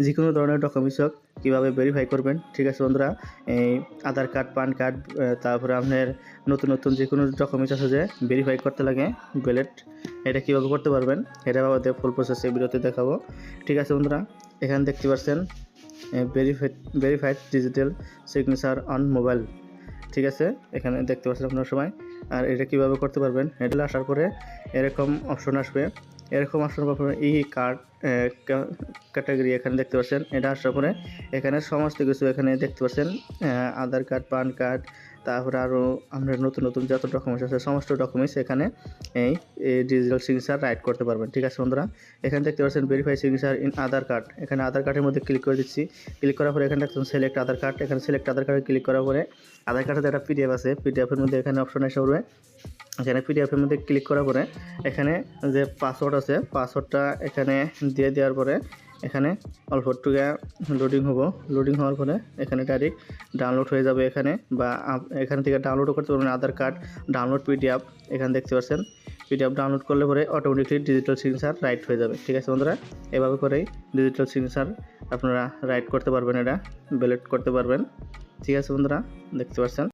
যে কোনো ধরনের ডকুমেন্টস হোক কীভাবে ভেরিফাই করবেন। ঠিক আছে বন্ধুরা, এই আধার কার্ড, পান কার্ড, তারপরে আপনার নতুন নতুন যে কোনো ডকুমেন্টস আছে যে ভেরিফাই করতে লাগে ব্যালেট, এটা কীভাবে করতে পারবেন এটা বাবাদের ফুল প্রসেস এই ভিডিওতে দেখাবো। ঠিক আছে বন্ধুরা, এখানে দেখতে পাচ্ছেন verified digital signature on mobile. ঠিক আছে, এখানে দেখতে পাচ্ছেন আপনার সময়। আর এটা কীভাবে করতে পারবেন, এটা আসার পরে এরকম অপশন আসবে। এরকম অপশন পাওয়ার পরে ই কার্ড ক্যাটাগরি এখানে দেখতে পাচ্ছেন। এটা আসার পরে এখানে সমস্ত কিছু এখানে দেখতে পাচ্ছেন, আধার কার্ড, পান কার্ড, তারপরে আরও আমরা নতুন নতুন যত ডকুমেন্টস আছে সমস্ত ডকুমেন্টস এখানে এই ডিজিটাল সিগনেচার রাইট করতে পারবেন। ঠিক আছে বন্ধুরা, এখানে দেখতে পাচ্ছেন verify signature in Aadhaar card. এখানে আধার কার্ডের মধ্যে ক্লিক করে দিচ্ছি। ক্লিক করার পরে এখানে দেখছেন সিলেক্ট আধার কার্ড। এখানে সিলেক্ট আধার কার্ডে ক্লিক করার পরে আধার কার্ডের একটা পিডিএফ আছে, পিডিএফের মধ্যে এখানে অপশন এসে পড়বে। এখানে পিডিএফের মধ্যে ক্লিক করার পরে এখানে যে পাসওয়ার্ড আছে পাসওয়ার্ডটা এখানে দিয়ে দেওয়ার পরে এখানে অল্প টুকা লোডিং হওয়ার পরে এখানে ডাইরেক্ট ডাউনলোড হয়ে যাবে এখানে, বা এখান থেকে ডাউনলোডও করতে পারবেন আধার কার্ড ডাউনলোড পিডিএফ। এখানে দেখতে পাচ্ছেন পিডিএফ ডাউনলোড করলে পরে অটোমেটিকলি ডিজিটাল সিগনেচার রাইট হয়ে যাবে। ঠিক আছে বন্ধুরা, এভাবে করেই ডিজিটাল সিগনেচার আপনারা রাইট করতে পারবেন, এটা ব্যালেট করতে পারবেন। ঠিক আছে বন্ধুরা, দেখতে পাচ্ছেন।